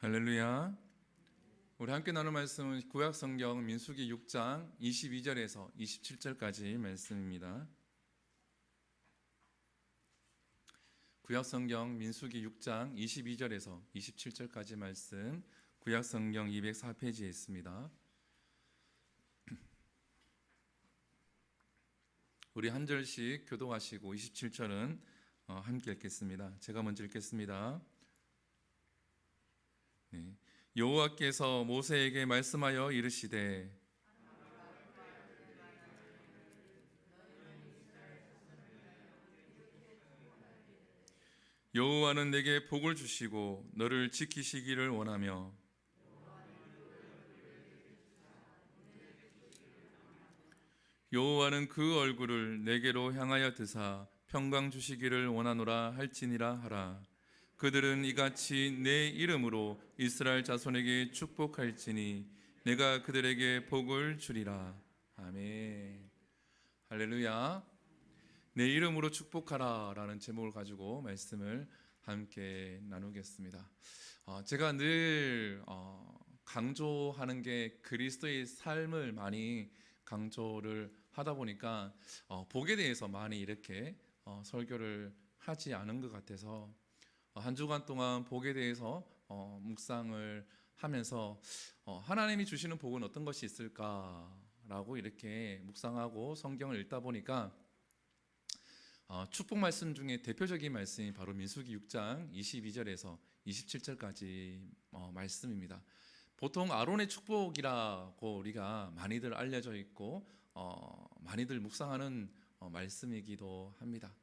할렐루야. 우리 함께 나눌 말씀은 구약성경 민수기 6장 22절에서 27절까지 말씀입니다. 구약성경 민수기 6장 22절에서 27절까지 말씀, 구약성경 204페이지에 있습니다. 우리 한 절씩 교독하시고 27절은 함께 읽겠습니다. 제가 먼저 읽겠습니다. 네. 여호와께서 모세에게 말씀하여 이르시되 여호와는 내게 복을 주시고 너를 지키시기를 원하며 여호와는 그 얼굴을 내게로 향하여 드사 평강 주시기를 원하노라 할지니라 하라. 그들은 이같이 내 이름으로 이스라엘 자손에게 축복할지니 내가 그들에게 복을 주리라. 아멘. 할렐루야. 내 이름으로 축복하라 라는 제목을 가지고 말씀을 함께 나누겠습니다. 제가 늘 강조하는 게 그리스도의 삶을 많이 강조를 하다 보니까 복에 대해서 많이 이렇게 설교를 하지 않은 것 같아서 한 주간 동안 복에 대해서 묵상을 하면서 하나님이 주시는 복은 어떤 것이 있을까라고 이렇게 묵상하고 성경을 읽다 보니까 축복 말씀 중에 대표적인 말씀이 바로 민수기 6장 22절에서 27절까지 말씀입니다. 보통 아론의 축복이라고 우리가 많이들 알려져 있고 많이들 묵상하는 말씀이기도 합니다.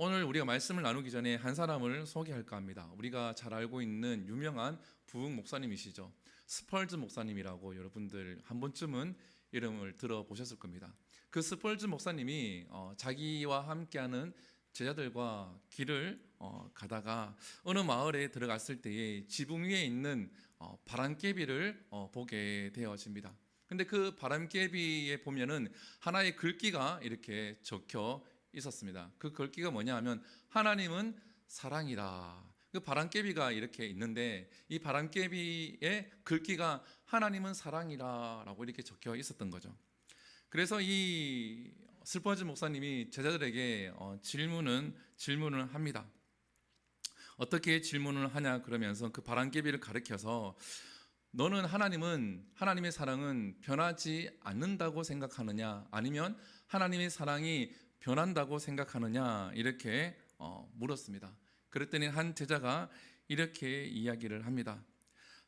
오늘 우리가 말씀을 나누기 전에 한 사람을 소개할까 합니다. 우리가 잘 알고 있는 유명한 부흥 목사님이시죠. 스펄즈 목사님이라고 여러분들 한 번쯤은 이름을 들어보셨을 겁니다. 그 스펄즈 목사님이 자기와 함께하는 제자들과 길을 가다가 어느 마을에 들어갔을 때에 지붕 위에 있는 바람개비를 보게 되어집니다. 근데 그 바람개비에 보면은 하나의 글귀가 이렇게 적혀 있었습니다. 그 글귀가 뭐냐 하면 하나님은 사랑이라. 그 바람개비가 이렇게 있는데 이 바람개비의 글귀가 하나님은 사랑이라 라고 이렇게 적혀 있었던 거죠. 그래서 이 스펄즈 목사님이 제자들에게 질문을 합니다. 어떻게 질문을 하냐 그러면서 그 바람개비를 가리켜서 너는 하나님의 사랑은 변하지 않는다고 생각하느냐 아니면 하나님의 사랑이 변한다고 생각하느냐 이렇게 물었습니다. 그랬더니 한 제자가 이렇게 이야기를 합니다.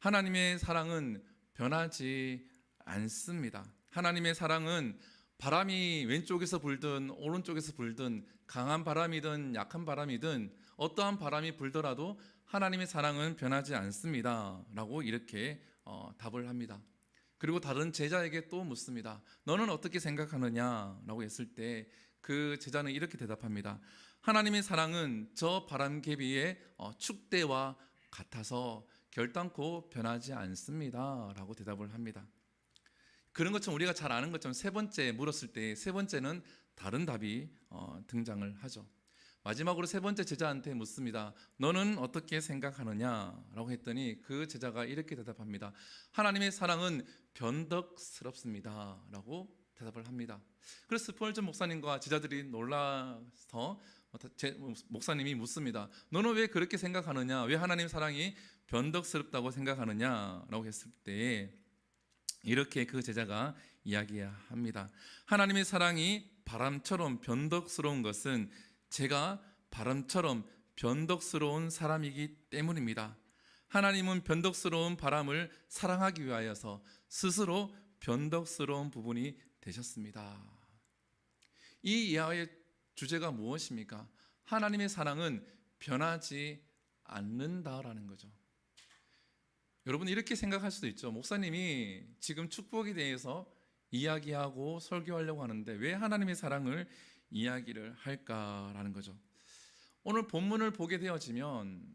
하나님의 사랑은 변하지 않습니다. 하나님의 사랑은 바람이 왼쪽에서 불든 오른쪽에서 불든 강한 바람이든 약한 바람이든 어떠한 바람이 불더라도 하나님의 사랑은 변하지 않습니다 라고 이렇게 답을 합니다. 그리고 다른 제자에게 또 묻습니다. 너는 어떻게 생각하느냐 라고 했을 때 그 제자는 이렇게 대답합니다. 하나님의 사랑은 저 바람개비의 축대와 같아서 결단코 변하지 않습니다 라고 대답을 합니다. 그런 것처럼 우리가 잘 아는 것처럼 세 번째 물었을 때 세 번째는 다른 답이 등장을 하죠. 마지막으로 세 번째 제자한테 묻습니다. 너는 어떻게 생각하느냐 라고 했더니 그 제자가 이렇게 대답합니다. 하나님의 사랑은 변덕스럽습니다 라고 대답을 합니다. 그래서 스펄즈 목사님과 제자들이 놀라서 목사님이 묻습니다. 너는 왜 그렇게 생각하느냐? 왜 하나님의 사랑이 변덕스럽다고 생각하느냐 라고 했을 때 이렇게 그 제자가 이야기합니다. 하나님의 사랑이 바람처럼 변덕스러운 것은 제가 바람처럼 변덕스러운 사람이기 때문입니다. 하나님은 변덕스러운 바람을 사랑하기 위하여서 스스로 변덕스러운 부분이 되셨습니다. 이 이야기의 주제가 무엇입니까? 하나님의 사랑은 변하지 않는다라는 거죠. 여러분 이렇게 생각할 수도 있죠. 목사님이 지금 축복에 대해서 이야기하고 설교하려고 하는데 왜 하나님의 사랑을 이야기를 할까라는 거죠. 오늘 본문을 보게 되어지면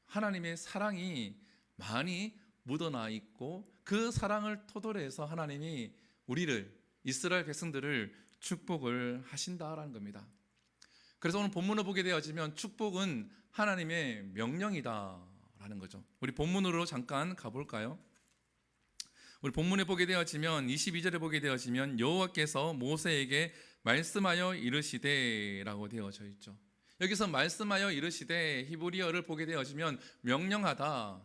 하나님의 사랑이 많이 묻어나 있고 그 사랑을 토대로 해서 하나님이 우리를 이스라엘 백성들을 축복을 하신다라는 겁니다. 그래서 오늘 본문을 보게 되어지면 축복은 하나님의 명령이다 있다라는 거죠. 우리 본문으로 잠깐 가볼까요? 우리 본문에 보게 되어지면 22절에 보게 되어지면 여호와께서 모세에게 말씀하여 이르시되라고 되어져 있죠. 여기서 말씀하여 이르시되 히브리어를 보게 되어지면 명령하다,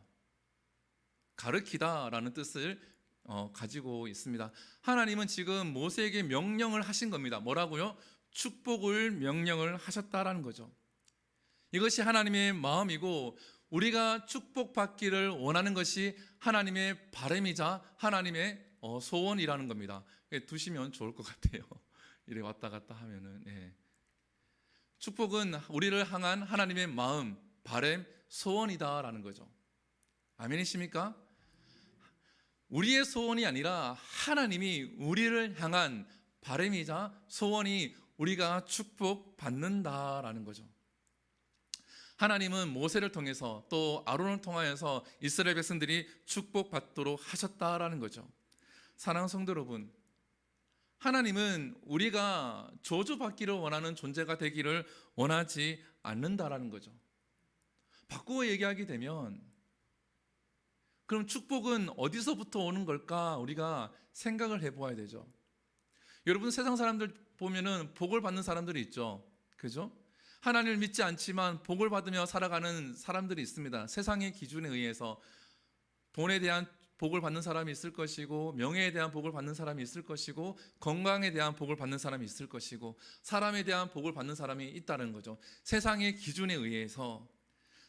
가르치다라는 뜻을 가지고 있습니다. 하나님은 지금 모세에게 명령을 하신 겁니다. 뭐라고요? 축복을 명령을 하셨다라는 거죠. 이것이 하나님의 마음이고 우리가 축복받기를 원하는 것이 하나님의 바람이자 하나님의 소원이라는 겁니다. 두시면 좋을 것 같아요. 이래 왔다 갔다 하면은. 예. 축복은 우리를 향한 하나님의 마음, 바람, 소원이다라는 거죠. 아멘이십니까? 우리의 소원이 아니라 하나님이 우리를 향한 바람이자 소원이 우리가 축복받는다라는 거죠. 하나님은 모세를 통해서 또 아론을 통하여서 이스라엘 백성들이 축복받도록 하셨다라는 거죠. 사랑하는 성도 여러분, 하나님은 우리가 저주받기를 원하는 존재가 되기를 원하지 않는다라는 거죠. 바꾸어 얘기하게 되면 그럼 축복은 어디서부터 오는 걸까? 우리가 생각을 해보아야 되죠. 여러분, 세상 사람들 보면은 복을 받는 사람들이 있죠. 그죠? 하나님을 믿지 않지만 복을 받으며 살아가는 사람들이 있습니다. 세상의 기준에 의해서 돈에 대한 복을 받는 사람이 있을 것이고, 명예에 대한 복을 받는 사람이 있을 것이고, 건강에 대한 복을 받는 사람이 있을 것이고, 사람에 대한 복을 받는 사람이 있다는 거죠. 세상의 기준에 의해서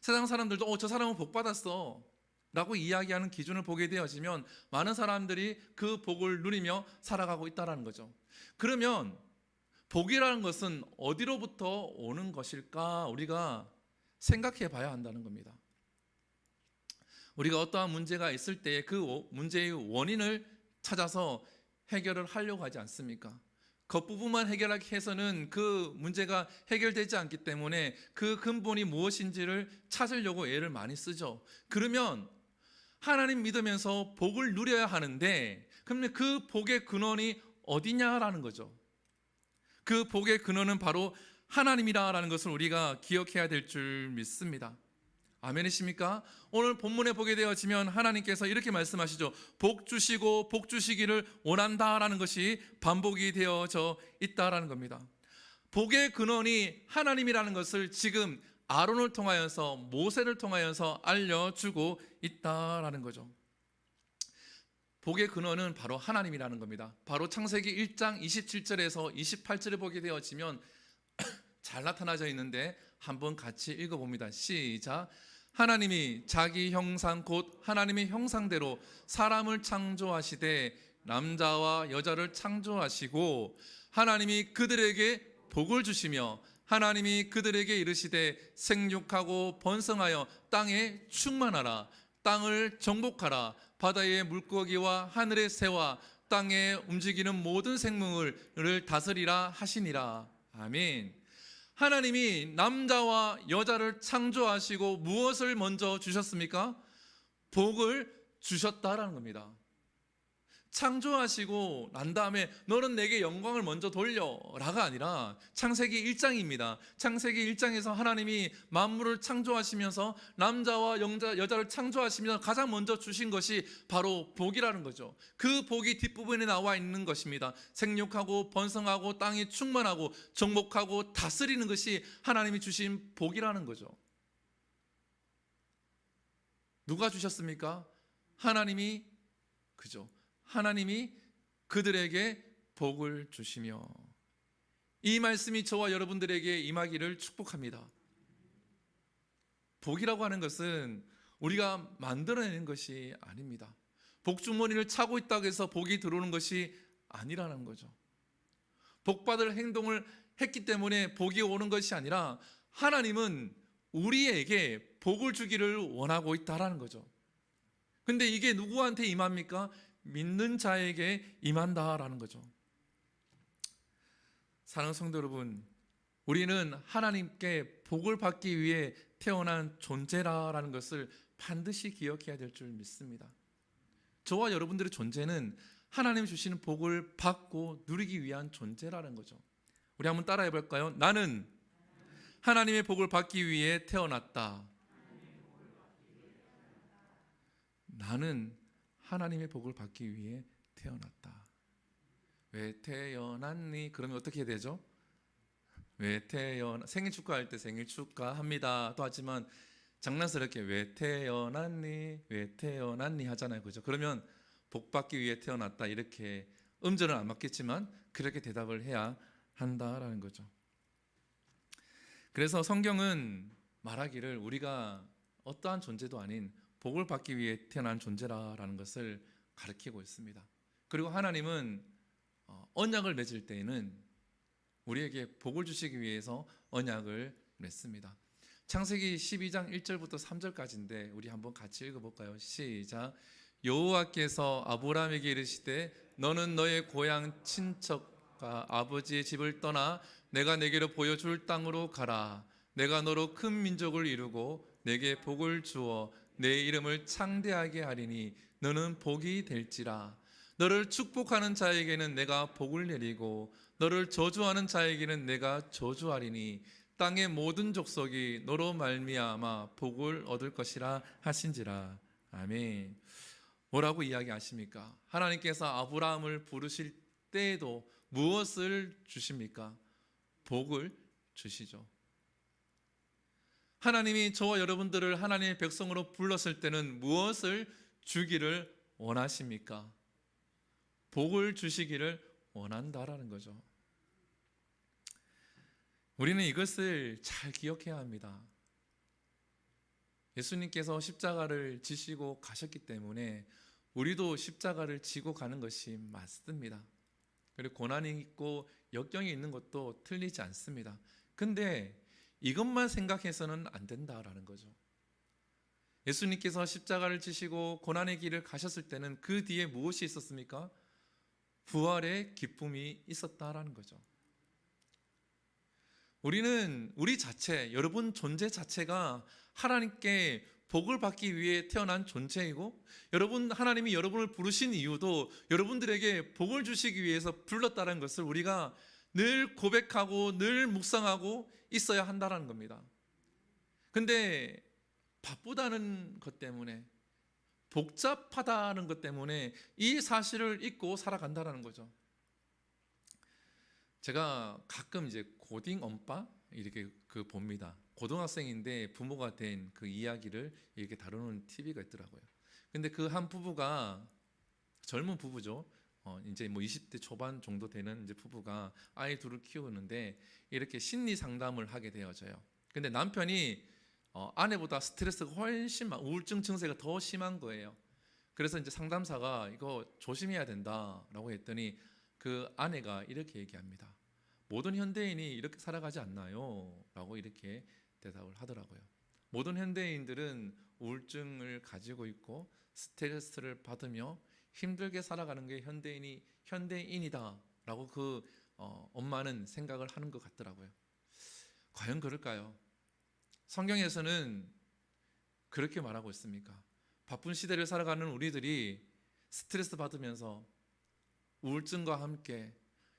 세상 사람들도 저 사람은 복 받았어 라고 이야기하는 기준을 보게 되어지면 많은 사람들이 그 복을 누리며 살아가고 있다는 거죠. 그러면 복이라는 것은 어디로부터 오는 것일까? 우리가 생각해 봐야 한다는 겁니다. 우리가 어떠한 문제가 있을 때 그 문제의 원인을 찾아서 해결을 하려고 하지 않습니까? 겉부분만 해결하기 해서는 그 문제가 해결되지 않기 때문에 그 근본이 무엇인지를 찾으려고 애를 많이 쓰죠. 그러면 하나님 믿으면서 복을 누려야 하는데, 그러면 그 복의 근원이 어디냐라는 거죠. 그 복의 근원은 바로 하나님이라는 것을 우리가 기억해야 될 줄 믿습니다. 아멘이십니까? 오늘 본문에 보게 되어지면 하나님께서 이렇게 말씀하시죠. 복 주시고 복 주시기를 원한다라는 것이 반복이 되어져 있다라는 겁니다. 복의 근원이 하나님이라는 것을 지금 아론을 통하여서, 모세를 통하여서 알려주고 있다라는 거죠. 복의 근원은 바로 하나님이라는 겁니다. 바로 창세기 1장 27절에서 28절에 보게 되어지면 잘 나타나져 있는데 한번 같이 읽어봅니다. 시작. 하나님이 자기 형상 곧 하나님의 형상대로 사람을 창조하시되 남자와 여자를 창조하시고 하나님이 그들에게 복을 주시며 하나님이 그들에게 이르시되 생육하고 번성하여 땅에 충만하라. 땅을 정복하라. 바다의 물고기와 하늘의 새와 땅에 움직이는 모든 생물을 다스리라 하시니라. 아멘. 하나님이 남자와 여자를 창조하시고 무엇을 먼저 주셨습니까? 복을 주셨다라는 겁니다. 창조하시고 난 다음에 너는 내게 영광을 먼저 돌려라가 아니라 창세기 1장입니다. 창세기 1장에서 하나님이 만물을 창조하시면서 남자와 여자를 창조하시면서 가장 먼저 주신 것이 바로 복이라는 거죠. 그 복이 뒷부분에 나와 있는 것입니다. 생육하고 번성하고 땅이 충만하고 정복하고 다스리는 것이 하나님이 주신 복이라는 거죠. 누가 주셨습니까? 하나님이, 그죠? 하나님이 그들에게 복을 주시며, 이 말씀이 저와 여러분들에게 임하기를 축복합니다. 복이라고 하는 것은 우리가 만들어내는 것이 아닙니다. 복주머니를 차고 있다고 해서 복이 들어오는 것이 아니라는 거죠. 복받을 행동을 했기 때문에 복이 오는 것이 아니라 하나님은 우리에게 복을 주기를 원하고 있다라는 거죠. 근데 이게 누구한테 임합니까? 믿는 자에게 임한다라는 거죠. 사랑하는 성도 여러분, 우리는 하나님께 복을 받기 위해 태어난 존재라는 것을 반드시 기억해야 될 줄 믿습니다. 저와 여러분들의 존재는 하나님 주시는 복을 받고 누리기 위한 존재라는 거죠. 우리 한번 따라해 볼까요? 나는 하나님의 복을 받기 위해 태어났다. 나는 하나님의 복을 받기 위해 태어났다. 왜 태어났니? 그러면 어떻게 되죠? 생일 축하할 때 생일 축하합니다 또 하지만 장난스럽게 왜 태어났니? 왜 태어났니? 하잖아요. 그죠? 그러면 복 받기 위해 태어났다 이렇게 음절은 안 맞겠지만 그렇게 대답을 해야 한다라는 거죠. 그래서 성경은 말하기를 우리가 어떠한 존재도 아닌 복을 받기 위해 태어난 존재라는 것을 가르치고 있습니다. 그리고 하나님은 언약을 맺을 때에는 우리에게 복을 주시기 위해서 언약을 맺습니다. 창세기 12장 1절부터 3절까지인데 우리 한번 같이 읽어볼까요? 시작. 여호와께서 아브라함에게 이르시되 너는 너의 고향 친척과 아버지의 집을 떠나 내가 내게로 보여줄 땅으로 가라. 내가 너로 큰 민족을 이루고 내게 복을 주어 내 이름을 창대하게 하리니 너는 복이 될지라. 너를 축복하는 자에게는 내가 복을 내리고 너를 저주하는 자에게는 내가 저주하리니 땅의 모든 족속이 너로 말미암아 복을 얻을 것이라 하신지라. 아멘. 뭐라고 이야기하십니까? 하나님께서 아브라함을 부르실 때에도 무엇을 주십니까? 복을 주시죠. 하나님이 저와 여러분들을 하나님의 백성으로 불렀을 때는 무엇을 주기를 원하십니까? 복을 주시기를 원한다라는 거죠. 우리는 이것을 잘 기억해야 합니다. 예수님께서 십자가를 지시고 가셨기 때문에 우리도 십자가를 지고 가는 것이 맞습니다. 그리고 고난이 있고 역경이 있는 것도 틀리지 않습니다. 근데 이것만 생각해서는 안 된다라는 거죠. 예수님께서 십자가를 지시고 고난의 길을 가셨을 때는 그 뒤에 무엇이 있었습니까? 부활의 기쁨이 있었다라는 거죠. 우리는 우리 자체, 여러분 존재 자체가 하나님께 복을 받기 위해 태어난 존재이고 여러분 하나님이 여러분을 부르신 이유도 여러분들에게 복을 주시기 위해서 불렀다는 것을 우리가 늘 고백하고 늘 묵상하고 있어야 한다는 겁니다. 근데 바쁘다는 것 때문에 복잡하다는 것 때문에 이 사실을 잊고 살아간다는 거죠. 제가 가끔 이제 고딩 엄빠 이렇게 봅니다. 고등학생인데 부모가 된 그 이야기를 이렇게 다루는 TV가 있더라고요. 근데 그 한 부부가 젊은 부부죠. 이제 뭐 20대 초반 정도 되는 이제 부부가 아이 둘을 키우는데 이렇게 심리 상담을 하게 되어져요. 근데 남편이 아내보다 스트레스가 훨씬 우울증 증세가 더 심한 거예요. 그래서 이제 상담사가 이거 조심해야 된다라고 했더니 그 아내가 이렇게 얘기합니다. 모든 현대인이 이렇게 살아가지 않나요? 라고 이렇게 대답을 하더라고요. 모든 현대인들은 우울증을 가지고 있고 스트레스를 받으며 힘들게 살아가는 게 현대인이다 라고 그 엄마는 생각을 하는 것 같더라고요. 과연 그럴까요? 성경에서는 그렇게 말하고 있습니까? 바쁜 시대를 살아가는 우리들이 스트레스 받으면서 우울증과 함께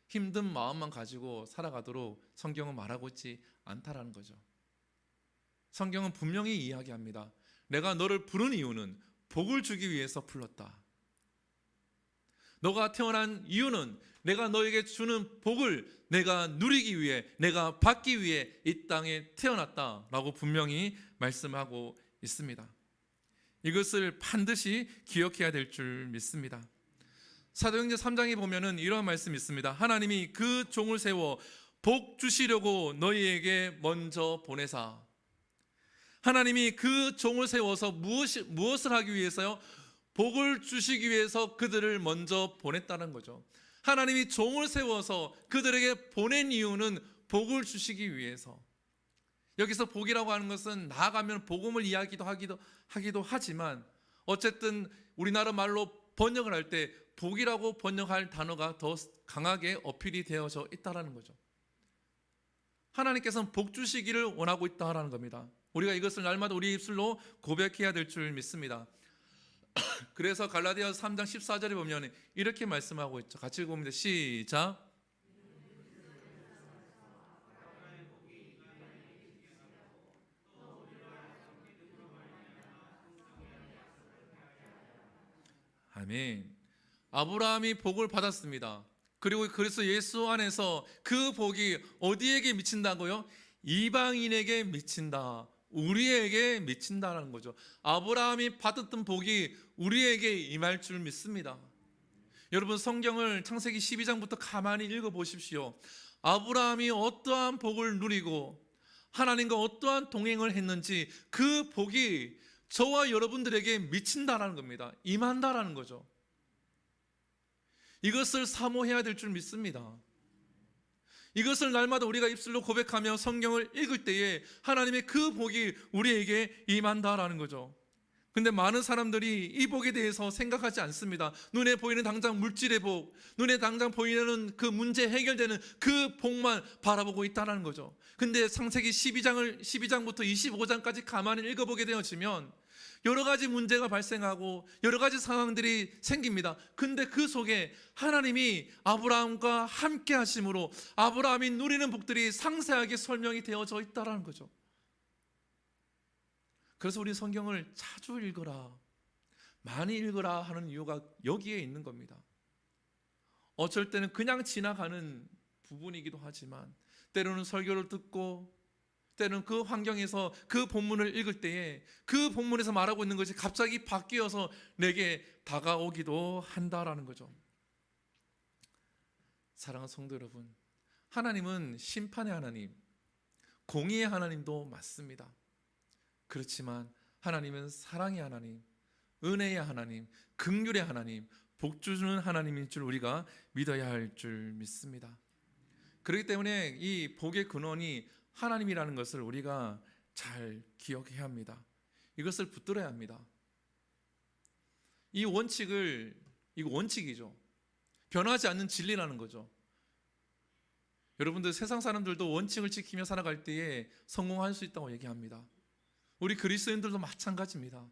힘든 마음만 가지고 살아가도록 성경은 말하고 있지 않다라는 거죠. 성경은 분명히 이야기합니다. 내가 너를 부른 이유는 복을 주기 위해서 불렀다. 너가 태어난 이유는 내가 너에게 주는 복을 내가 누리기 위해, 내가 받기 위해 이 땅에 태어났다라고 분명히 말씀하고 있습니다. 이것을 반드시 기억해야 될 줄 믿습니다. 사도행전 3장에 보면은 이러한 말씀이 있습니다. 하나님이 그 종을 세워 복 주시려고 너희에게 먼저 보내사. 하나님이 그 종을 세워서 무엇을 하기 위해서요? 복을 주시기 위해서 그들을 먼저 보냈다는 거죠. 하나님이 종을 세워서 그들에게 보낸 이유는 복을 주시기 위해서. 여기서 복이라고 하는 것은 나아가면 복음을 하기도 하지만 어쨌든 우리나라 말로 번역을 할 때 복이라고 번역할 단어가 더 강하게 어필이 되어져 있다는 거죠. 하나님께서는 복 주시기를 원하고 있다는 겁니다. 우리가 이것을 날마다 우리 입술로 고백해야 될 줄 믿습니다. 그래서 갈라디아서 3장 14절에 보면 이렇게 말씀하고 있죠. 같이 읽어봅니다. 시작. 아멘. 아브라함이 복을 받았습니다. 그리고 그래서 예수 안에서 그 복이 어디에게 미친다고요? 이방인에게 미친다. 우리에게 미친다라는 거죠. 아브라함이 받았던 복이 우리에게 임할 줄 믿습니다. 여러분, 성경을 창세기 12장부터 가만히 읽어보십시오. 아브라함이 어떠한 복을 누리고 하나님과 어떠한 동행을 했는지 그 복이 저와 여러분들에게 미친다라는 겁니다. 임한다라는 거죠. 이것을 사모해야 될 줄 믿습니다. 이것을 날마다 우리가 입술로 고백하며 성경을 읽을 때에 하나님의 그 복이 우리에게 임한다라는 거죠. 근데 많은 사람들이 이 복에 대해서 생각하지 않습니다. 눈에 보이는 당장 물질의 복, 눈에 당장 보이는 그 문제 해결되는 그 복만 바라보고 있다는 거죠. 근데 창세기 12장부터 25장까지 가만히 읽어보게 되어지면 여러 가지 문제가 발생하고 여러 가지 상황들이 생깁니다. 근데 그 속에 하나님이 아브라함과 함께 하심으로 아브라함이 누리는 복들이 상세하게 설명이 되어져 있다는 거죠. 그래서 우리 성경을 자주 읽어라, 많이 읽어라 하는 이유가 여기에 있는 겁니다. 어쩔 때는 그냥 지나가는 부분이기도 하지만 때로는 설교를 듣고 때로는 그 환경에서 그 본문을 읽을 때에 그 본문에서 말하고 있는 것이 갑자기 바뀌어서 내게 다가오기도 한다라는 거죠. 사랑하는 성도 여러분, 하나님은 심판의 하나님, 공의의 하나님도 맞습니다. 그렇지만 하나님은 사랑의 하나님, 은혜의 하나님, 긍휼의 하나님, 복 주시는 하나님인 줄 우리가 믿어야 할 줄 믿습니다. 그렇기 때문에 이 복의 근원이 하나님이라는 것을 우리가 잘 기억해야 합니다. 이것을 붙들어야 합니다. 이 원칙을, 이거 원칙이죠. 변하지 않는 진리라는 거죠. 여러분들, 세상 사람들도 원칙을 지키며 살아갈 때에 성공할 수 있다고 얘기합니다. 우리 그리스도인들도 마찬가지입니다.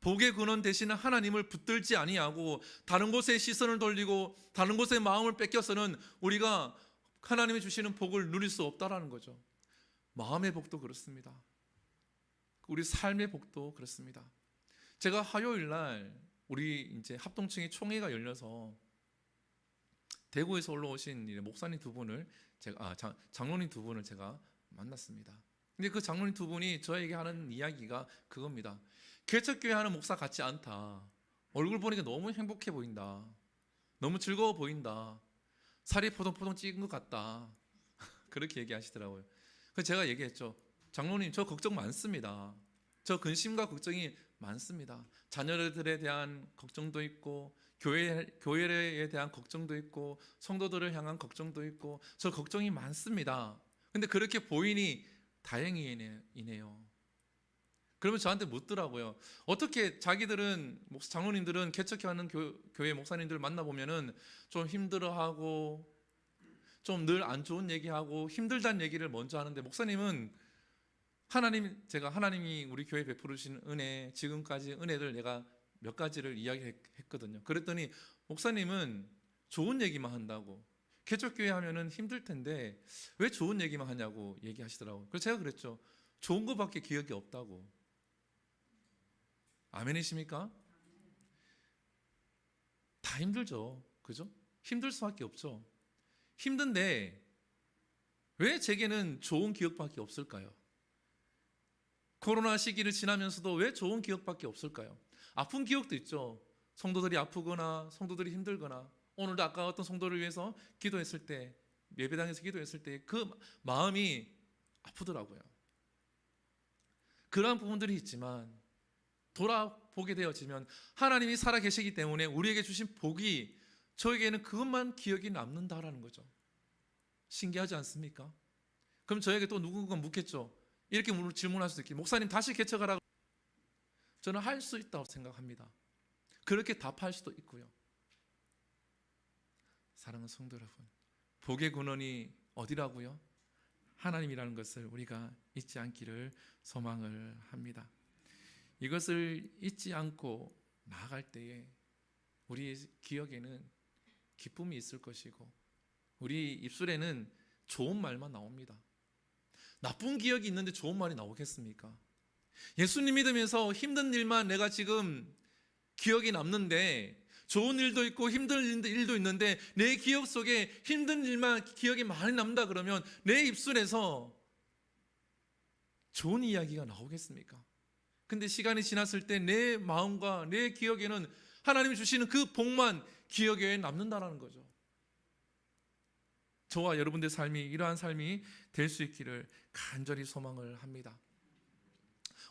복의 근원 되시는 하나님을 붙들지 아니하고 다른 곳에 시선을 돌리고 다른 곳에 마음을 뺏겨서는 우리가 하나님이 주시는 복을 누릴 수 없다라는 거죠. 마음의 복도 그렇습니다. 우리 삶의 복도 그렇습니다. 제가 화요일 날 우리 이제 합동층의 총회가 열려서 대구에서 올라오신 목사님 두 분을 장로님 두 분을 제가 만났습니다. 근데 그 장로님 두 분이 저에게 하는 이야기가 그겁니다. 개척교회 하는 목사 같지 않다. 얼굴 보니까 너무 행복해 보인다. 너무 즐거워 보인다. 살이 포동포동 찌은 것 같다. 그렇게 얘기하시더라고요. 그래서 제가 얘기했죠. 장로님, 저 걱정 많습니다. 저 근심과 걱정이 많습니다. 자녀들에 대한 걱정도 있고 교회에 대한 걱정도 있고 성도들을 향한 걱정도 있고 저 걱정이 많습니다. 근데 그렇게 보이니 다행이네요. 그러면 저한테 묻더라고요. 어떻게 자기들은, 장로님들은 개척하는 교회 목사님들 만나보면은 좀 힘들어하고 좀 늘 안 좋은 얘기하고 힘들다는 얘기를 먼저 하는데 목사님은 제가 하나님이 우리 교회에 베풀으신 은혜, 지금까지 은혜들 내가 몇 가지를 이야기했거든요. 그랬더니 목사님은 좋은 얘기만 한다고, 개척교회 하면은 힘들 텐데 왜 좋은 얘기만 하냐고 얘기하시더라고요. 그래서 제가 그랬죠. 좋은 것밖에 기억이 없다고. 아멘이십니까? 다 힘들죠. 그죠? 힘들 수밖에 없죠. 힘든데 왜 제게는 좋은 기억밖에 없을까요? 코로나 시기를 지나면서도 왜 좋은 기억밖에 없을까요? 아픈 기억도 있죠. 성도들이 아프거나 성도들이 힘들거나, 오늘도 아까 어떤 성도를 위해서 기도했을 때, 예배당에서 기도했을 때 그 마음이 아프더라고요. 그러한 부분들이 있지만 돌아보게 되어지면 하나님이 살아계시기 때문에 우리에게 주신 복이 저에게는 그것만 기억이 남는다라는 거죠. 신기하지 않습니까? 그럼 저에게 또 누군가 묻겠죠. 이렇게 질문할 수도 있겠죠. 목사님 다시 개척하라고. 저는 할 수 있다고 생각합니다. 그렇게 답할 수도 있고요. 사랑하는 성도 여러분, 복의 근원이 어디라고요? 하나님이라는 것을 우리가 잊지 않기를 소망을 합니다. 이것을 잊지 않고 나아갈 때에 우리 기억에는 기쁨이 있을 것이고 우리 입술에는 좋은 말만 나옵니다. 나쁜 기억이 있는데 좋은 말이 나오겠습니까? 예수님 믿으면서 힘든 일만 내가 지금 기억이 남는데, 좋은 일도 있고 힘든 일도 있는데 내 기억 속에 힘든 일만 기억이 많이 남다 그러면 내 입술에서 좋은 이야기가 나오겠습니까? 근데 시간이 지났을 때 내 마음과 내 기억에는 하나님이 주시는 그 복만 기억에 남는다라는 거죠. 저와 여러분들의 삶이 이러한 삶이 될 수 있기를 간절히 소망을 합니다.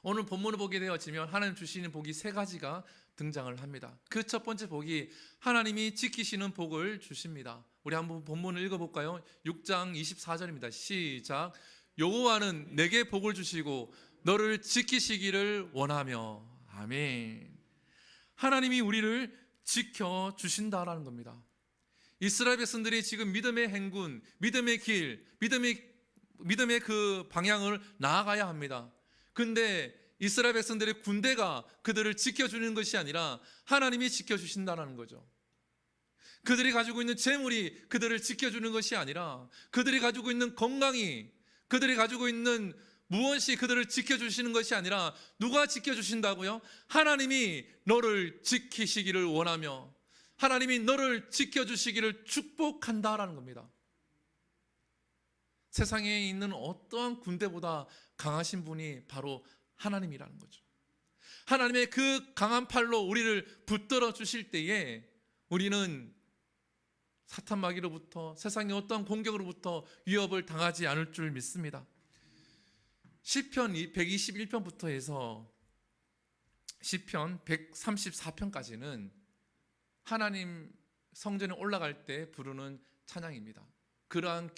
오늘 본문을 보게 되어지면 하나님 주시는 복이 세 가지가 등장을 합니다. 그 첫 번째 복이 하나님이 지키시는 복을 주십니다. 우리 한번 본문을 읽어볼까요? 6장 24절입니다. 시작. 여호와는 내게 복을 주시고 너를 지키시기를 원하며. 아멘. 하나님이 우리를 지켜주신다라는 겁니다. 이스라엘 백성들이 지금 믿음의 행군, 믿음의 길, 믿음의 그 방향을 나아가야 합니다. 근데 이스라엘 백성들의 군대가 그들을 지켜주는 것이 아니라 하나님이 지켜주신다는 거죠. 그들이 가지고 있는 재물이 그들을 지켜주는 것이 아니라 그들이 가지고 있는 건강이, 그들이 가지고 있는 무엇이 그들을 지켜주시는 것이 아니라 누가 지켜주신다고요? 하나님이 너를 지키시기를 원하며 하나님이 너를 지켜주시기를 축복한다라는 겁니다. 세상에 있는 어떠한 군대보다 강하신 분이 바로 하나님이라는 거죠. 하나님의 그 강한 팔로 우리를 붙들어 주실 때에 우리는 사탄 마귀로부터, 세상의 어떠한 공격으로부터 위협을 당하지 않을 줄 믿습니다. 시편 121편부터 해서 시편 134편까지는 하나님 성전에 올라갈 때 부르는 찬양입니다. 그러한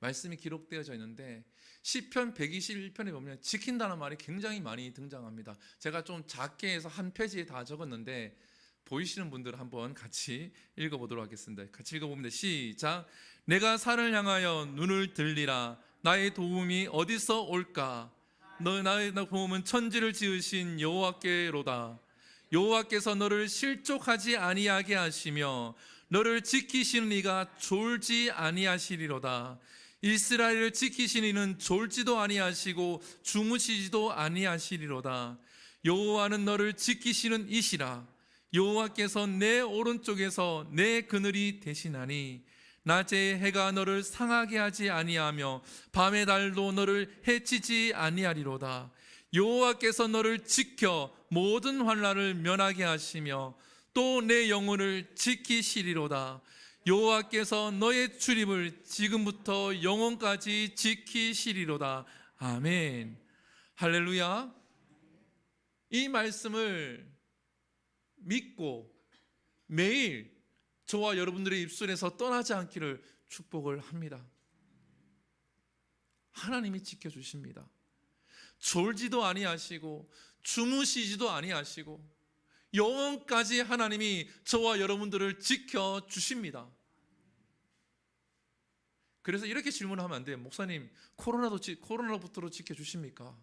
말씀이 기록되어져 있는데 시편 121편에 보면 지킨다는 말이 굉장히 많이 등장합니다. 제가 좀 작게 해서 한 페이지에 다 적었는데 보이시는 분들 한번 같이 읽어보도록 하겠습니다. 같이 읽어봅니다. 시작. 내가 산을 향하여 눈을 들리라. 나의 도움이 어디서 올까? 나의 도움은 천지를 지으신 여호와께로다. 여호와께서 너를 실족하지 아니하게 하시며 너를 지키시는 이가 졸지 아니하시리로다. 이스라엘을 지키시는 이는 졸지도 아니하시고 주무시지도 아니하시리로다. 여호와는 너를 지키시는 이시라. 여호와께서 내 오른쪽에서 내 그늘이 되시나니 낮에 해가 너를 상하게 하지 아니하며 밤의 달도 너를 해치지 아니하리로다. 여호와께서 너를 지켜 모든 환난을 면하게 하시며 또 내 영혼을 지키시리로다. 여호와께서 너의 출입을 지금부터 영원까지 지키시리로다. 아멘. 할렐루야. 이 말씀을 믿고 매일 저와 여러분들의 입술에서 떠나지 않기를 축복을 합니다. 하나님이 지켜주십니다. 졸지도 아니하시고 주무시지도 아니하시고 영원까지 하나님이 저와 여러분들을 지켜주십니다. 그래서 이렇게 질문하면 안 돼요. 목사님, 코로나로부터 지켜주십니까?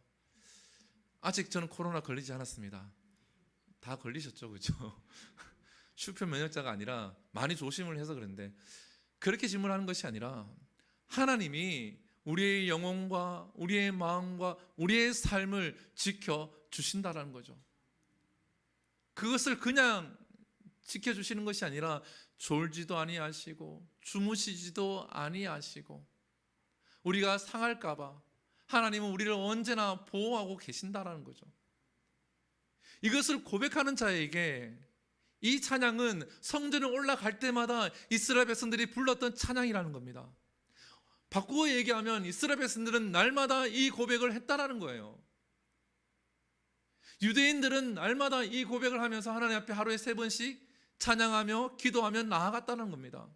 아직 저는 코로나 걸리지 않았습니다. 다 걸리셨죠, 그죠? 슈퍼 면역자가 아니라 많이 조심을 해서 그런데 그렇게 질문하는 것이 아니라 하나님이 우리의 영혼과 우리의 마음과 우리의 삶을 지켜주신다는 거죠. 그것을 그냥 지켜주시는 것이 아니라 졸지도 아니하시고 주무시지도 아니하시고 우리가 상할까 봐 하나님은 우리를 언제나 보호하고 계신다는 거죠. 이것을 고백하는 자에게 이 찬양은 성전에 올라갈 때마다 이스라엘 백성들이 불렀던 찬양이라는 겁니다. 바꾸어 얘기하면 이스라엘 백성들은 날마다 이 고백을 했다라는 거예요. 유대인들은 날마다 이 고백을 하면서 하나님 앞에 하루에 3번씩 찬양하며 기도하며 나아갔다는 겁니다.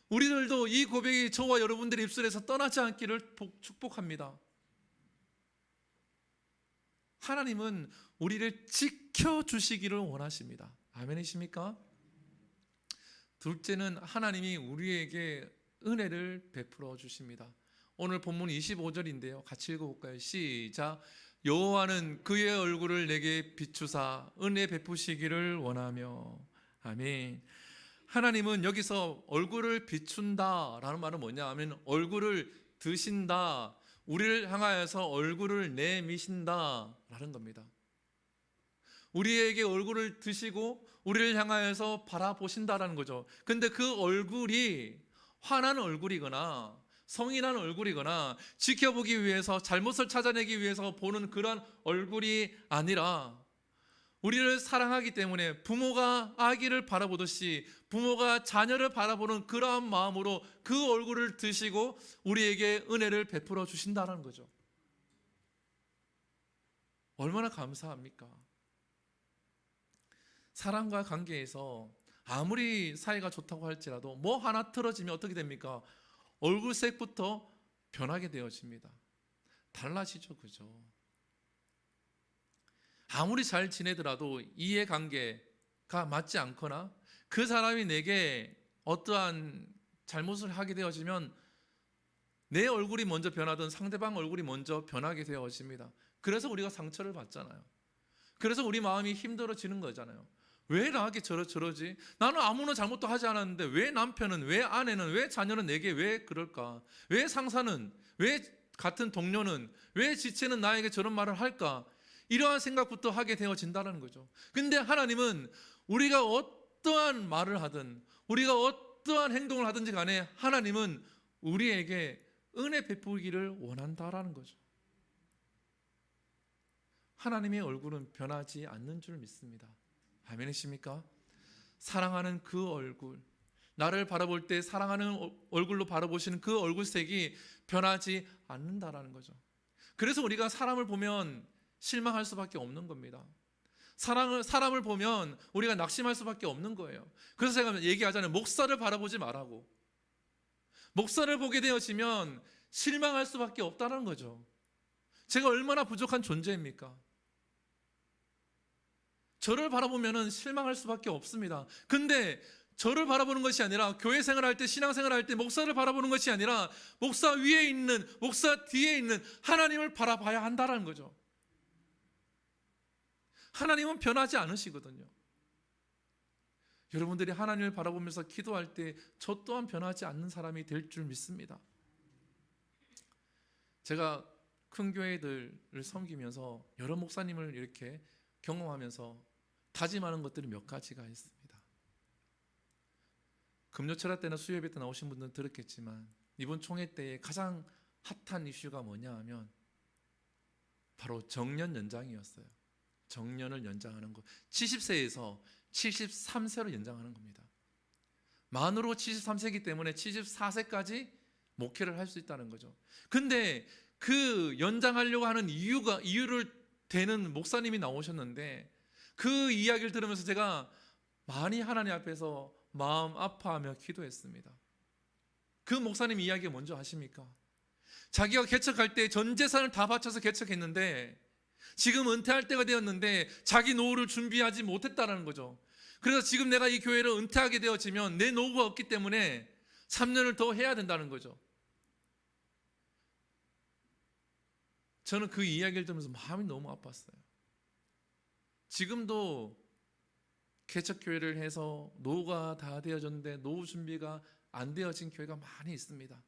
우리들도 이 고백이 저와 여러분들의 입술에서 떠나지 않기를 축복합니다. 하나님은 우리를 지켜주시기를 원하십니다. 아멘이십니까? 둘째는 하나님이 우리에게 은혜를 베풀어 주십니다. 오늘 본문 25절인데요. 같이 읽어볼까요? 시작. 여호와는 그의 얼굴을 내게 비추사 은혜 베푸시기를 원하며. 아멘. 하나님은 여기서 얼굴을 비춘다라는 말은 뭐냐 하면 얼굴을 드신다, 우리를 향하여서 얼굴을 내미신다라는 겁니다. 우리에게 얼굴을 드시고 우리를 향하여서 바라보신다라는 거죠. 근데 그 얼굴이 환한 얼굴이거나 성인한 얼굴이거나 지켜보기 위해서 잘못을 찾아내기 위해서 보는 그런 얼굴이 아니라 우리를 사랑하기 때문에 부모가 아기를 바라보듯이 부모가 자녀를 바라보는 그러한 마음으로 그 얼굴을 드시고 우리에게 은혜를 베풀어 주신다는 거죠. 얼마나 감사합니까? 사람과 관계에서 아무리 사이가 좋다고 할지라도 뭐 하나 틀어지면 어떻게 됩니까? 얼굴색부터 변하게 되어집니다. 달라지죠, 그죠? 아무리 잘 지내더라도 이해관계가 맞지 않거나 그 사람이 내게 어떠한 잘못을 하게 되어지면 내 얼굴이 먼저 변하든 상대방 얼굴이 먼저 변하게 되어집니다. 그래서 우리가 상처를 받잖아요. 그래서 우리 마음이 힘들어지는 거잖아요. 왜 나에게 저러지? 나는 아무런 잘못도 하지 않았는데 왜 남편은, 왜 아내는, 왜 자녀는 내게 왜 그럴까? 왜 상사는, 왜 같은 동료는, 왜 지체는 나에게 저런 말을 할까? 이러한 생각부터 하게 되어진다는 거죠. 근데 하나님은 우리가 어떠한 말을 하든 우리가 어떠한 행동을 하든지 간에 하나님은 우리에게 은혜 베푸기를 원한다라는 거죠. 하나님의 얼굴은 변하지 않는 줄 믿습니다. 아멘이십니까? 사랑하는 그 얼굴, 나를 바라볼 때 사랑하는 얼굴로 바라보시는 그 얼굴색이 변하지 않는다라는 거죠. 그래서 우리가 사람을 보면 실망할 수밖에 없는 겁니다. 사람을 보면 우리가 낙심할 수밖에 없는 거예요. 그래서 제가 얘기하잖아요. 목사를 바라보지 말라고. 목사를 보게 되어지면 실망할 수밖에 없다는 거죠. 제가 얼마나 부족한 존재입니까? 저를 바라보면 실망할 수밖에 없습니다. 근데 저를 바라보는 것이 아니라 교회 생활할 때, 신앙생활 할 때 목사를 바라보는 것이 아니라 목사 위에 있는, 목사 뒤에 있는 하나님을 바라봐야 한다는 거죠. 하나님은 변하지 않으시거든요. 여러분들이 하나님을 바라보면서 기도할 때 저 또한 변하지 않는 사람이 될 줄 믿습니다. 제가 큰 교회들을 섬기면서 여러 목사님을 이렇게 경험하면서 다짐하는 것들이 몇 가지가 있습니다. 금요철야 때나 수요예배 때 나오신 분들은 들었겠지만 이번 총회 때에 가장 핫한 이슈가 뭐냐 하면 바로 정년 연장이었어요. 정년을 연장하는 것. 70세에서 73세로 연장하는 겁니다. 만으로 73세이기 때문에 74세까지 목회를 할 수 있다는 거죠. 근데 그 연장하려고 하는 이유를 대는 목사님이 나오셨는데 그 이야기를 들으면서 제가 많이 하나님 앞에서 마음 아파하며 기도했습니다. 그 목사님 이야기가 뭔지 아십니까? 자기가 개척할 때 전 재산을 다 바쳐서 개척했는데 지금 은퇴할 때가 되었는데 자기 노후를 준비하지 못했다는 거죠. 그래서 지금 내가 이 교회를 은퇴하게 되어지면 내 노후가 없기 때문에 3년을 더 해야 된다는 거죠. 저는 그 이야기를 들으면서 마음이 너무 아팠어요. 지금도 개척교회를 해서 노후가 다 되어졌는데 노후 준비가 안 되어진 교회가 많이 있습니다.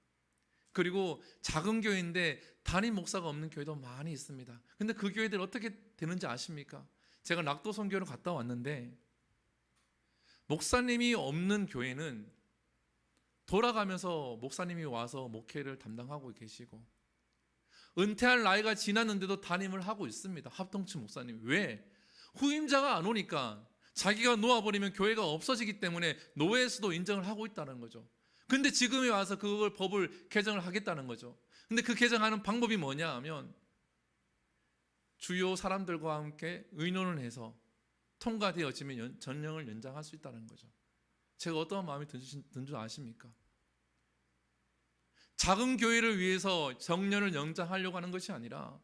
그리고 작은 교회인데 담임 목사가 없는 교회도 많이 있습니다. 근데 그 교회들 어떻게 되는지 아십니까? 제가 낙도 선교를 갔다 왔는데 목사님이 없는 교회는 돌아가면서 목사님이 와서 목회를 담당하고 계시고 은퇴할 나이가 지났는데도 담임을 하고 있습니다. 합동층 목사님. 왜? 후임자가 안 오니까 자기가 놓아버리면 교회가 없어지기 때문에 노예수도 인정을 하고 있다는 거죠. 근데 지금에 와서 그걸 법을 개정을 하겠다는 거죠. 근데 그 개정하는 방법이 뭐냐 하면 주요 사람들과 함께 의논을 해서 통과되어지면 전령을 연장할 수 있다는 거죠. 제가 어떠한 마음이 든 줄 아십니까? 작은 교회를 위해서 정년을 연장하려고 하는 것이 아니라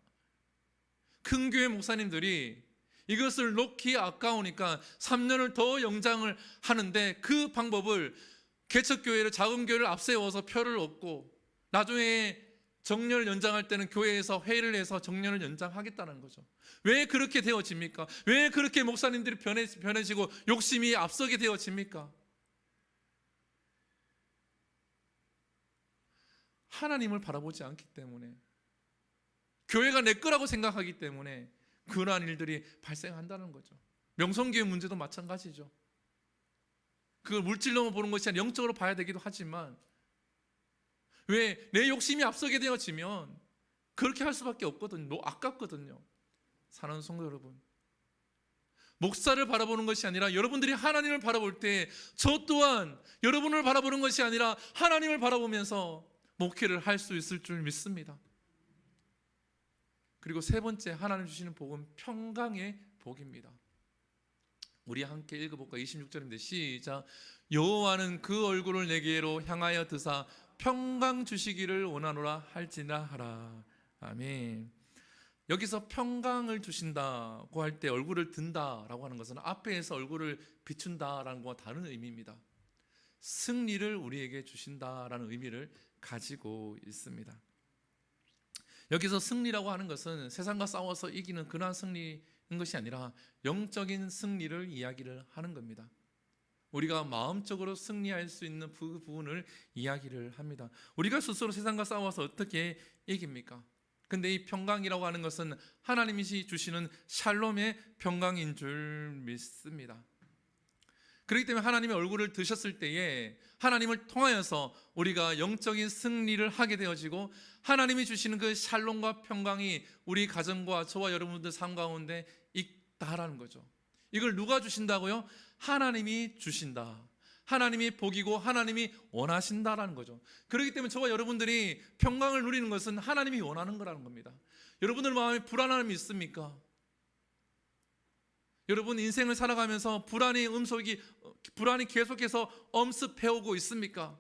큰 교회 목사님들이 이것을 놓기 아까우니까 3년을 더 연장을 하는데 그 방법을 개척교회를 작은 교회를 앞세워서 표를 얻고 나중에 정년을 연장할 때는 교회에서 회의를 해서 정년을 연장하겠다는 거죠. 왜 그렇게 되어집니까? 왜 그렇게 목사님들이 변해지고 욕심이 앞서게 되어집니까? 하나님을 바라보지 않기 때문에 교회가 내 거라고 생각하기 때문에 그러한 일들이 발생한다는 거죠. 명성교회 문제도 마찬가지죠. 그걸 물질로만 보는 것이 아니라 영적으로 봐야 되기도 하지만, 왜 내 욕심이 앞서게 되어지면 그렇게 할 수밖에 없거든요. 아깝거든요. 사랑하는 성도 여러분, 목사를 바라보는 것이 아니라 여러분들이 하나님을 바라볼 때 저 또한 여러분을 바라보는 것이 아니라 하나님을 바라보면서 목회를 할 수 있을 줄 믿습니다. 그리고 세 번째, 하나님 주시는 복은 평강의 복입니다. 우리 함께 읽어볼까요? 26절인데 시작. 여호와는 그 얼굴을 내게로 향하여 드사 평강 주시기를 원하노라 할지나 하라. 아멘. 여기서 평강을 주신다고 할 때 얼굴을 든다라고 하는 것은 앞에서 얼굴을 비춘다라는 것과 다른 의미입니다. 승리를 우리에게 주신다라는 의미를 가지고 있습니다. 여기서 승리라고 하는 것은 세상과 싸워서 이기는 그러한 승리인 것이 아니라 영적인 승리를 이야기를 하는 겁니다. 우리가 마음적으로 승리할 수 있는 그 부분을 이야기를 합니다. 우리가 스스로 세상과 싸워서 어떻게 이깁니까? 근데 이 평강이라고 하는 것은 하나님이 주시는 샬롬의 평강인 줄 믿습니다. 그렇기 때문에 하나님의 얼굴을 드셨을 때에 하나님을 통하여서 우리가 영적인 승리를 하게 되어지고, 하나님이 주시는 그 샬롬과 평강이 우리 가정과 저와 여러분들 삶 가운데 있다라는 거죠. 이걸 누가 주신다고요? 하나님이 주신다. 하나님이 복이고 하나님이 원하신다라는 거죠. 그렇기 때문에 저와 여러분들이 평강을 누리는 것은 하나님이 원하는 거라는 겁니다. 여러분들 마음에 불안함이 있습니까? 여러분 인생을 살아가면서 불안이 계속해서 엄습해오고 있습니까?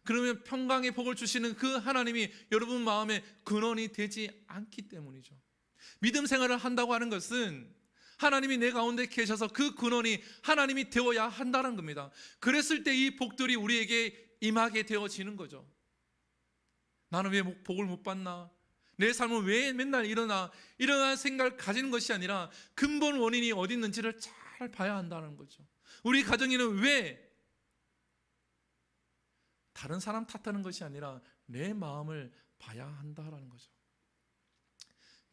그러면 평강의 복을 주시는 그 하나님이 여러분 마음에 근원이 되지 않기 때문이죠. 믿음 생활을 한다고 하는 것은 하나님이 내 가운데 계셔서 그 근원이 하나님이 되어야 한다는 겁니다. 그랬을 때 이 복들이 우리에게 임하게 되어지는 거죠. 나는 왜 복을 못 받나? 내 삶은 왜 맨날 이러한 생각을 가지는 것이 아니라 근본 원인이 어디 있는지를 잘 봐야 한다는 거죠. 우리 가정에는 왜 다른 사람 탓하는 것이 아니라 내 마음을 봐야 한다는 거죠.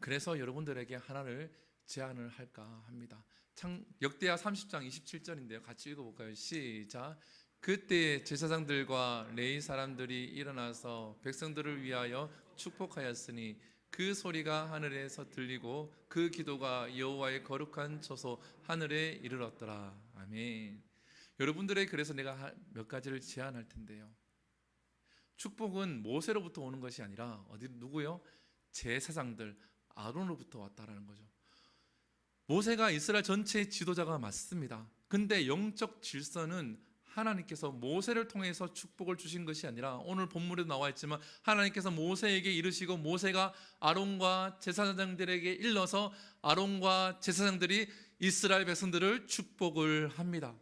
그래서 여러분들에게 하나를 제안을 할까 합니다. 역대하 30장 27절인데요. 같이 읽어볼까요? 시작. 그때 제사장들과 레위 사람들이 일어나서 백성들을 위하여 축복하였으니 그 소리가 하늘에서 들리고 그 기도가 여호와의 거룩한 처소 하늘에 이르렀더라. 아멘. 여러분들에게 그래서 내가 몇 가지를 제안할 텐데요. 축복은 모세로부터 오는 것이 아니라 누구요? 제사장들 아론으로부터 왔다라는 거죠. 모세가 이스라엘 전체의 지도자가 맞습니다. 근데 영적 질서는 하나님께서 모세를 통해서 축복을 주신 것이 아니라, 오늘 본문에도 나와 있지만 하나님께서 모세에게 이르시고 모세가 아론과 제사장들에게 일러서 아론과 제사장들이 이스라엘 백성들을 축복을 합니다.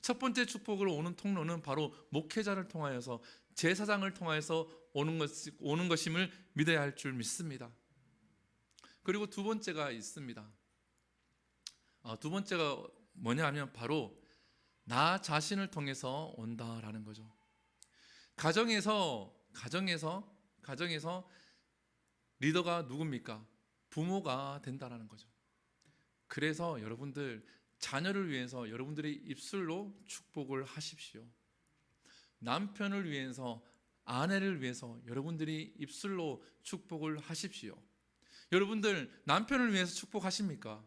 첫 번째 축복을 오는 통로는 바로 목회자를 통하여서, 제사장을 통하여서 오는 것임을 믿어야 할 줄 믿습니다. 그리고 두 번째가 있습니다. 두 번째가 뭐냐 하면 바로 나 자신을 통해서 온다라는 거죠. 가정에서 리더가 누굽니까? 부모가 된다라는 거죠. 그래서 여러분들 자녀를 위해서 여러분들의 입술로 축복을 하십시오. 남편을 위해서, 아내를 위해서 여러분들이 입술로 축복을 하십시오. 여러분들 남편을 위해서 축복하십니까?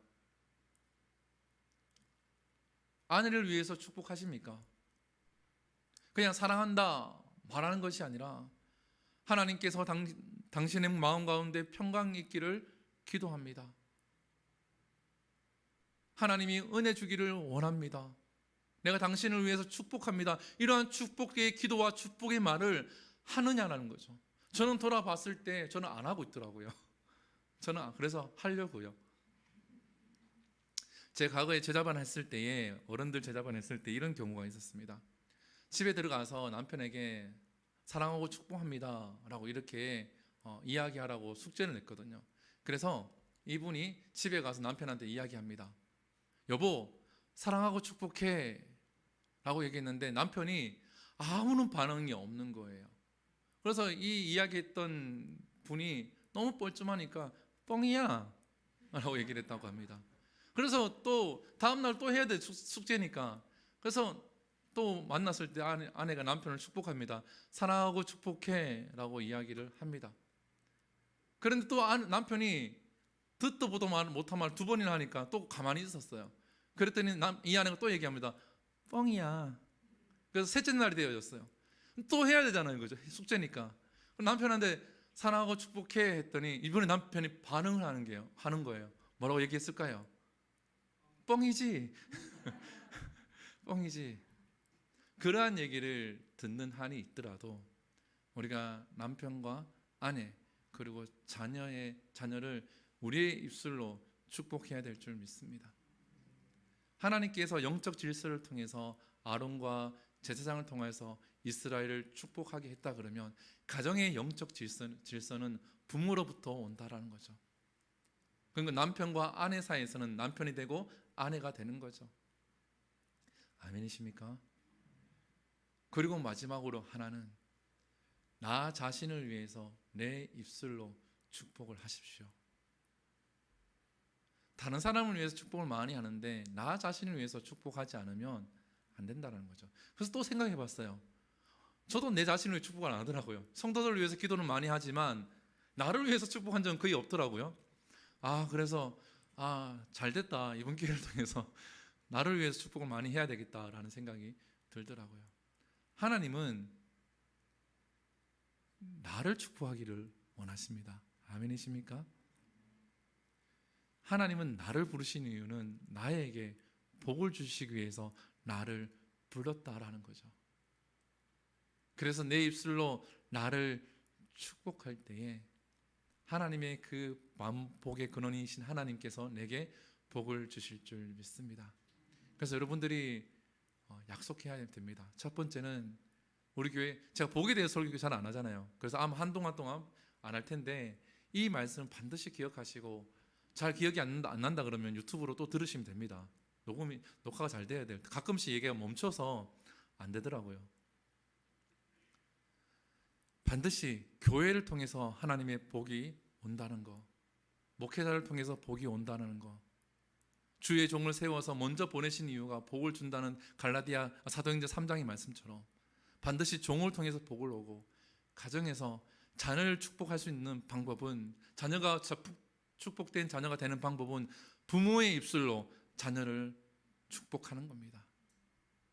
아내를 위해서 축복하십니까? 그냥 사랑한다 말하는 것이 아니라 하나님께서 당신의 마음 가운데 평강이 있기를 기도합니다. 하나님이 은혜 주기를 원합니다. 내가 당신을 위해서 축복합니다. 이러한 축복의 기도와 축복의 말을 하느냐라는 거죠. 저는 돌아봤을 때 저는 안 하고 있더라고요. 저는 그래서 하려고요. 제 과거에 제자반 했을 때에, 어른들 제자반 했을 때 이런 경우가 있었습니다. 집에 들어가서 남편에게 사랑하고 축복합니다 라고 이렇게 이야기하라고 숙제를 냈거든요. 그래서 이분이 집에 가서 남편한테 이야기합니다. 여보, 사랑하고 축복해 라고 얘기했는데 남편이 아무런 반응이 없는 거예요. 그래서 이 이야기했던 분이 너무 뻘쭘하니까 뻥이야 라고 얘기를 했다고 합니다. 그래서 또 다음날 또 해야 돼, 숙제니까. 그래서 또 만났을 때 아내가 남편을 축복합니다. 사랑하고 축복해 라고 이야기를 합니다. 그런데 또 남편이 듣도 보도 못한 말 2번이나 하니까 또 가만히 있었어요. 그랬더니 이 아내가 또 얘기합니다. 뻥이야. 그래서 셋째 날이 되어졌어요. 또 해야 되잖아요, 그죠? 숙제니까. 남편한테 사랑하고 축복해 했더니 이번에 남편이 반응을 하는 거예요. 뭐라고 얘기했을까요? 뻥이지. 뻥이지. 그러한 얘기를 듣는 한이 있더라도 우리가 남편과 아내 그리고 자녀를 우리의 입술로 축복해야 될 줄 믿습니다. 하나님께서 영적 질서를 통해서 아론과 제사장을 통해서 이스라엘을 축복하게 했다 그러면 가정의 영적 질서는 부모로부터 온다라는 거죠. 그러니까 남편과 아내 사이에서는 남편이 되고 아내가 되는 거죠. 아멘이십니까? 그리고 마지막으로 하나는 나 자신을 위해서 내 입술로 축복을 하십시오. 다른 사람을 위해서 축복을 많이 하는데 나 자신을 위해서 축복하지 않으면 안 된다는 거죠. 그래서 또 생각해 봤어요. 저도 내 자신을 위해 축복을 안 하더라고요. 성도들을 위해서 기도는 많이 하지만 나를 위해서 축복한 적은 거의 없더라고요. 그래서 잘 됐다. 이번 기회를 통해서 나를 위해서 축복을 많이 해야 되겠다라는 생각이 들더라고요. 하나님은 나를 축복하기를 원하십니다. 아멘이십니까? 하나님은 나를 부르신 이유는 나에게 복을 주시기 위해서 나를 불렀다라는 거죠. 그래서 내 입술로 나를 축복할 때에 하나님의 그 복의 근원이신 하나님께서 내게 복을 주실 줄 믿습니다. 그래서 여러분들이 약속해야 됩니다. 첫 번째는 우리 교회 제가 복에 대해서 설교 잘 안 하잖아요. 그래서 아마 한동안 동안 안 할 텐데 이 말씀 반드시 기억하시고 잘 기억이 안 난다 그러면 유튜브로 또 들으시면 됩니다. 녹화가 잘 돼야 돼요. 가끔씩 얘기가 멈춰서 안 되더라고요. 반드시 교회를 통해서 하나님의 복이 온다는 거, 목회자를 통해서 복이 온다는 거, 주의 종을 세워서 먼저 보내신 이유가 복을 준다는 갈라디아 사도행전 3장의 말씀처럼 반드시 종을 통해서 복을 오고, 가정에서 자녀를 축복할 수 있는 방법은, 자녀가 축복된 자녀가 되는 방법은 부모의 입술로 자녀를 축복하는 겁니다.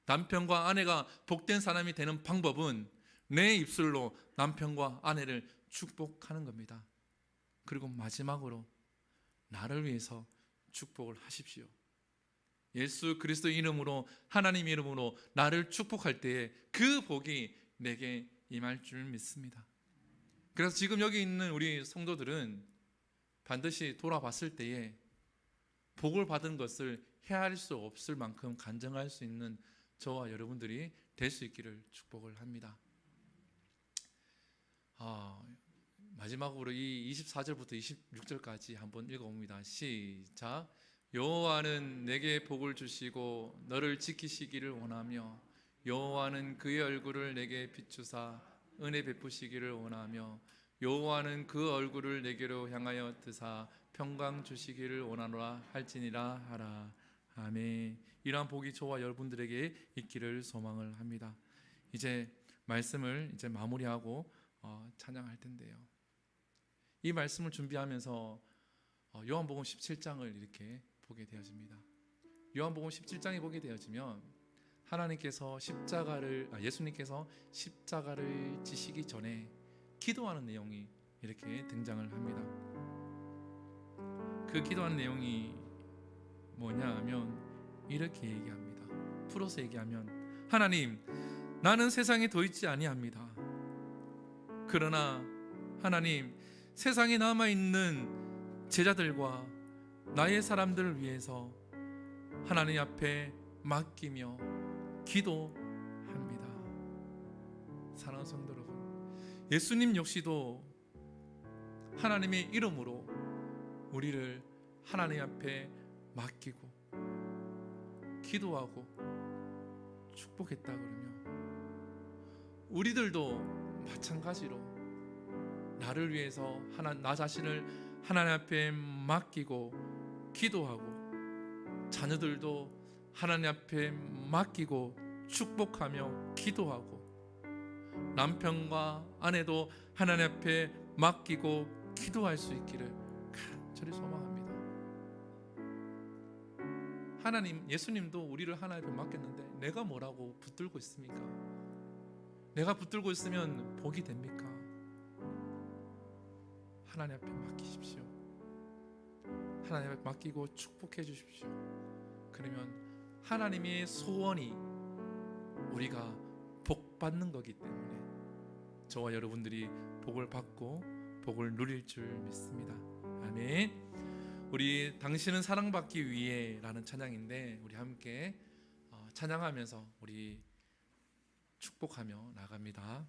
남편과 아내가 복된 사람이 되는 방법은 내 입술로 남편과 아내를 축복하는 겁니다. 그리고 마지막으로 나를 위해서 축복을 하십시오. 예수 그리스도 이름으로, 하나님 이름으로 나를 축복할 때에 그 복이 내게 임할 줄 믿습니다. 그래서 지금 여기 있는 우리 성도들은 반드시 돌아봤을 때에 복을 받은 것을 헤아릴 수 없을 만큼 간증할 수 있는 저와 여러분들이 될 수 있기를 축복을 합니다. 마지막으로 이 24절부터 26절까지 한번 읽어봅니다. 시작. 여호와는 내게 복을 주시고 너를 지키시기를 원하며, 여호와는 그의 얼굴을 내게 비추사 은혜 베푸시기를 원하며, 여호와는 그 얼굴을 내게로 향하여 드사 평강 주시기를 원하노라 할지니라 하라. 아멘. 이러한 복이 저와 여러분들에게 있기를 소망을 합니다. 이제 말씀을 마무리하고 찬양할 텐데요, 이 말씀을 준비하면서 요한복음 17장을 이렇게 보게 되어집니다. 요한복음 17장에 보게 되어지면 하나님께서 예수님께서 십자가를 지시기 전에 기도하는 내용이 이렇게 등장을 합니다. 그 기도하는 내용이 뭐냐 하면 이렇게 얘기합니다. 풀어서 얘기하면, 하나님, 나는 세상에 도있지 아니합니다. 그러나 하나님, 세상에 남아있는 제자들과 나의 사람들을 위해서 하나님 앞에 맡기며 기도합니다. 사랑하는 성도 여러분, 예수님 역시도 하나님의 이름으로 우리를 하나님 앞에 맡기고 기도하고 축복했다 그러면 우리들도 마찬가지로 나를 위해서 나 자신을 하나님 앞에 맡기고 기도하고, 자녀들도 하나님 앞에 맡기고 축복하며 기도하고, 남편과 아내도 하나님 앞에 맡기고 기도할 수 있기를 간절히 소망합니다. 하나님, 예수님도 우리를 하나님 앞에 맡겼는데 내가 뭐라고 붙들고 있습니까? 내가 붙들고 있으면 복이 됩니까? 하나님 앞에 맡기십시오. 하나님 앞에 맡기고 축복해 주십시오. 그러면 하나님의 소원이 우리가 복 받는 거기 때문에 저와 여러분들이 복을 받고 복을 누릴 줄 믿습니다. 아멘. 우리 당신은 사랑받기 위해 라는 찬양인데, 우리 함께 찬양하면서 우리 축복하며 나갑니다.